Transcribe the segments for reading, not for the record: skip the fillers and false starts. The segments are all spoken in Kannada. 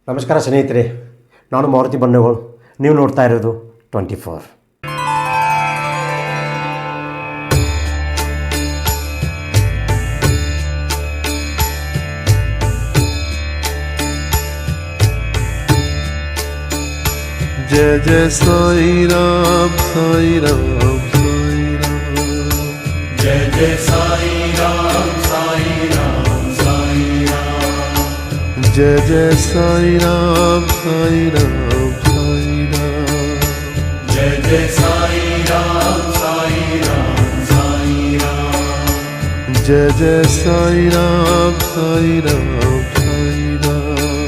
ನಮಸ್ಕಾರ ಸ್ನೇಹಿತರೆ, ನಾನು ಮಾರುತಿ ಬನ್ನಗೋಳ್. ನೀವು ನೋಡ್ತಾ ಇರೋದು 24. जय जय साई राम साई राम साई राम, जय जय साई राम साई राम साई राम, जय जय साई राम साई राम साई राम, जय जय साई राम साई राम साई राम, जय जय साई राम साई राम साई राम,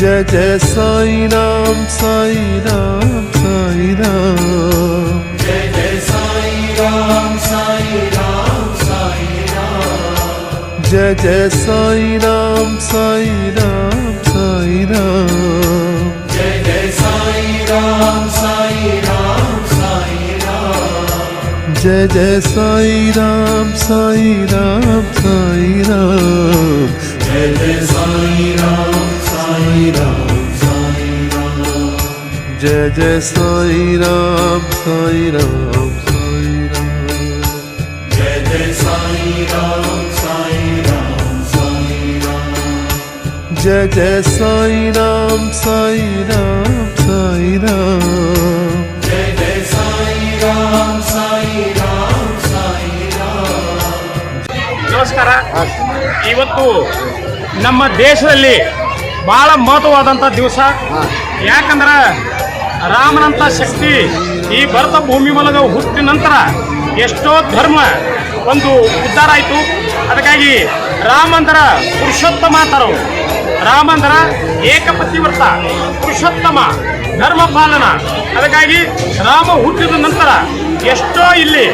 जय जय साई राम साई राम साई राम, जय जय साई राम साई राम साई राम, जय जय साई राम साई राम साई राम, जय जय साई राम साई राम साई राम, जय जय साई राम साई राम साई राम, जय जय साई राम साई राम साई राम, जय जय साई राम साई राम साई राम, जय जय साई राम साई राम साई राम, जय जय साई राम साई राम साई राम, जय जय साई राम साई राम साई राम, जय जय साई राम साई राम साई राम. ನಮಸ್ಕಾರ. ಇವತ್ತು ನಮ್ಮ ದೇಶದಲ್ಲಿ ಭಾಳ ಮಹತ್ವವಾದಂಥ ದಿವಸ. ಯಾಕಂದ್ರೆ ರಾಮನಂಥ ಶಕ್ತಿ ಈ ಭರತ ಭೂಮಿ ಒಳಗೆ ಹುಟ್ಟಿದ ನಂತರ ಎಷ್ಟೋ ಧರ್ಮ ಒಂದು ಉದ್ಧಾರ ಆಯಿತು. ಅದಕ್ಕಾಗಿ ರಾಮಂದ್ರ ಪುರುಷೋತ್ತಮ ಅಂತಾರು. ರಾಮಂದ್ರ ಏಕಪತಿವ್ರತ, ಪುರುಷೋತ್ತಮ, ಧರ್ಮ ಪಾಲನ. ಅದಕ್ಕಾಗಿ ರಾಮ ಹುಟ್ಟಿದ ನಂತರ ಎಷ್ಟೋ ಇಲ್ಲಿ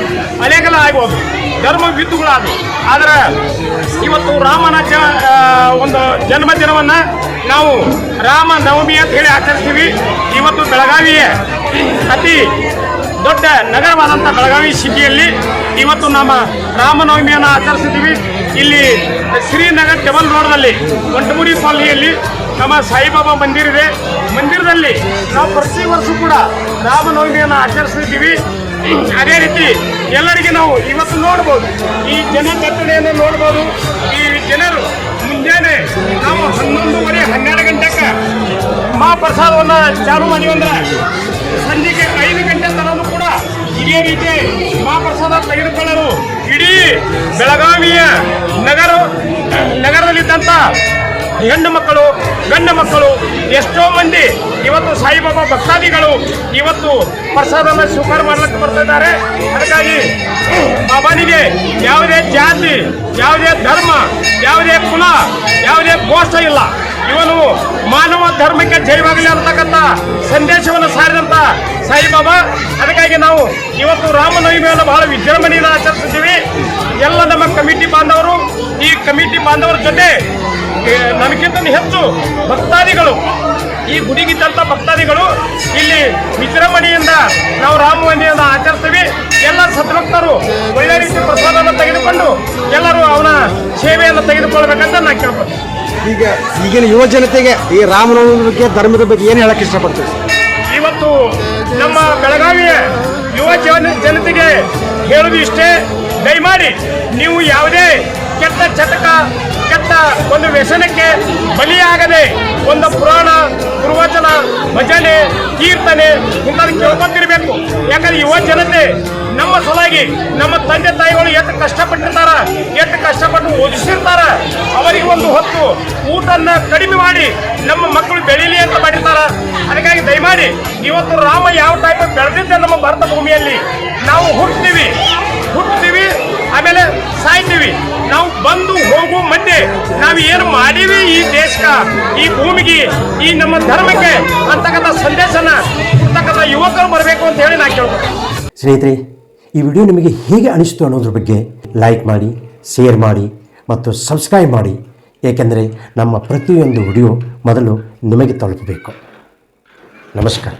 ಅಲೆಗಲ ಆಗ್ಬೋದು, ಧರ್ಮ ವಿದ್ದುಗಳಾದವು. ಆದರೆ ಇವತ್ತು ರಾಮನ ಒಂದು ಜನ್ಮದಿನವನ್ನು ನಾವು ರಾಮ ನವಮಿ ಅಂತ ಹೇಳಿ ಆಚರಿಸ್ತೀವಿ. ಇವತ್ತು ಬೆಳಗಾವಿಯ ಅತಿ ದೊಡ್ಡ ನಗರವಾದಂಥ ಬೆಳಗಾವಿ ಸಿಟಿಯಲ್ಲಿ ಇವತ್ತು ನಮ್ಮ ರಾಮನವಮಿಯನ್ನು ಆಚರಿಸಿದ್ದೀವಿ. ಇಲ್ಲಿ ಶ್ರೀನಗರ್ ಡಬಲ್ ರೋಡ್ನಲ್ಲಿ ಒಂಟಮುರಿ ಕಾಲನಿಯಲ್ಲಿ ನಮ್ಮ ಸಾಯಿಬಾಬಾ ಮಂದಿರ ಇದೆ. ಮಂದಿರದಲ್ಲಿ ನಾವು ಪ್ರತಿ ವರ್ಷ ಕೂಡ ರಾಮನವಮಿಯನ್ನು ಆಚರಿಸಿದ್ದೀವಿ. ಅದೇ ರೀತಿ ಎಲ್ಲರಿಗೆ ನಾವು ಇವತ್ತು ನೋಡ್ಬೋದು, ಈ ಜನದಟ್ಟಣೆಯನ್ನು ನೋಡ್ಬೋದು. ಈ ಜನರು ಮುಂಜಾನೆ ನಾವು 11:30 12 ಗಂಟೆಗೆ ಮಹಾಪ್ರಸಾದವನ್ನು ಚಾಲು ಮಾಡಿವಂದ್ರೆ ಸಂಜೆಗೆ 5 ಗಂಟೆ ತನಕ ಕೂಡ ಇದೇ ರೀತಿ ಮಹಾಪ್ರಸಾದ ತೆಗೆದುಕೊಳ್ಳಲು ಇಡೀ ಬೆಳಗಾವಿಯ ನಗರದಲ್ಲಿದ್ದಂಥ ಹೆಣ್ಣು ಮಕ್ಕಳು, ಗಂಡು ಮಕ್ಕಳು, ಎಷ್ಟೋ ಮಂದಿ ಇವತ್ತು ಸಾಯಿಬಾಬಾ ಭಕ್ತಾದಿಗಳು ಇವತ್ತು ಪ್ರಸಾದವನ್ನು ಸ್ವೀಕಾರ ಮಾಡಲಿಕ್ಕೆ ಬರ್ತಿದ್ದಾರೆ. ಅದಕ್ಕಾಗಿ ಬಾಬಾನಿಗೆ ಯಾವುದೇ ಜಾತಿ, ಯಾವುದೇ ಧರ್ಮ, ಯಾವುದೇ ಕುಲ, ಯಾವುದೇ ಗೋಷ್ಠ ಇಲ್ಲ. ಇವನು ಮಾನವ ಧರ್ಮಕ್ಕೆ ಜಯವಾಗಲಿ ಅಂತಕ್ಕಂಥ ಸಂದೇಶವನ್ನು ಸಾರಿದಂಥ ಸಾಯಿಬಾಬಾ. ಅದಕ್ಕಾಗಿ ನಾವು ಇವತ್ತು ರಾಮನವಮಿಯನ್ನು ಬಹಳ ವಿಜೃಂಭಣೆಯಿಂದ ಆಚರಿಸಿದ್ದೀವಿ. ಎಲ್ಲ ನಮ್ಮ ಕಮಿಟಿ ಬಾಂಧವರು, ಈ ಕಮಿಟಿ ಬಾಂಧವರ ಜೊತೆ ನಮಗಿಂತ ಹೆಚ್ಚು ಭಕ್ತಾದಿಗಳು, ಈ ಗುಡಿಗಿದ್ದಂಥ ಭಕ್ತಾದಿಗಳು ಇಲ್ಲಿ ವಿಜೃಂಭಣೆಯಿಂದ ನಾವು ರಾಮನವಮಿಯನ್ನು ಆಚರಿಸ್ತೀವಿ. ಎಲ್ಲ ಸದ್ಭಕ್ತರು ಒಳ್ಳೆ ರೀತಿ ಪ್ರಸಾದವನ್ನು ತೆಗೆದುಕೊಂಡು ಎಲ್ಲರೂ ಅವನ ಸೇವೆಯನ್ನು ತೆಗೆದುಕೊಳ್ಬೇಕಂತ ನಾನು ಕೇಳ್ಬೋದು. ಈಗಿನ ಯುವ ಜನತೆಗೆ ಈ ರಾಮನವಮಿ ಬಗ್ಗೆ, ಧರ್ಮದ ಬಗ್ಗೆ ಏನು ಹೇಳಕ್ಕೆ ಇಷ್ಟಪಡ್ತೀವಿ? ಇವತ್ತು ನಮ್ಮ ಬೆಳಗಾವಿಯ ಯುವ ಜನತೆಗೆ ಹೇಳುವುದು ಇಷ್ಟೇ, ದಯಮಾಡಿ ನೀವು ಯಾವುದೇ ಕೆಟ್ಟ ಚಟಕ, ಕೆಟ್ಟ ಒಂದು ವ್ಯಸನಕ್ಕೆ ಬಲಿಯಾಗದೆ ಒಂದು ಪುರಾಣ, ಗುರುವಚನ, ಭಜನೆ, ಕೀರ್ತನೆ ಇಂಥದ್ದು ಕೇಳ್ಕೊತಿರ್ಬೇಕು. ಯಾಕಂದ್ರೆ ಯುವ ಜನತೆ ನಮ್ಮ ಸಲುವಾಗಿ ನಮ್ಮ ತಂದೆ ತಾಯಿಗಳು ಎಷ್ಟು ಕಷ್ಟಪಟ್ಟಿರ್ತಾರ, ಎಷ್ಟು ಕಷ್ಟಪಟ್ಟು ಓದಿಸಿರ್ತಾರ. ಅವರಿಗೆ ಒಂದು ಹೊತ್ತು ಊಟನ್ನ ಕಡಿಮೆ ಮಾಡಿ ನಮ್ಮ ಮಕ್ಕಳು ಬೆಳೀಲಿ ಅಂತ ಮಾಡಿರ್ತಾರ. ಅದಕ್ಕಾಗಿ ದಯಮಾಡಿ ಇವತ್ತು ರಾಮ ಯಾವ ಟೈಪ್ ಬೆಳೆದಿದ್ದೆ ನಮ್ಮ ಭಾರತ ಭೂಮಿಯಲ್ಲಿ. ನಾವು ಹುಟ್ತೀವಿ, ಆಮೇಲೆ ಸಾಯ್ತೀವಿ. ನಾವು ಬಂದು ಹೋಗು ಮಧ್ಯೆ ನಾವು ಏನು ಮಾಡೀವಿ ಈ ದೇಶಕ್ಕೆ, ಈ ಭೂಮಿಗೆ, ಈ ನಮ್ಮ ಧರ್ಮಕ್ಕೆ ಅಂತಕ್ಕಂಥ ಸಂದೇಶನ ಅಂತಕ್ಕಂಥ ಯುವಕರು ಬರಬೇಕು ಅಂತ ಹೇಳಿ ನಾನು ಕೇಳ್ಬೋದು. ಸ್ನೇಹಿತರೆ, ಈ ವಿಡಿಯೋ ನಿಮಗೆ ಹೇಗೆ ಅನಿಸ್ತು ಅನ್ನೋದ್ರ ಬಗ್ಗೆ ಲೈಕ್ ಮಾಡಿ, ಶೇರ್ ಮಾಡಿ ಮತ್ತು ಸಬ್ಸ್ಕ್ರೈಬ್ ಮಾಡಿ. ಏಕೆಂದರೆ ನಮ್ಮ ಪ್ರತಿಯೊಂದು ವಿಡಿಯೋ ಮೊದಲು ನಿಮಗೆ ತಲುಪಬೇಕು. ನಮಸ್ಕಾರ.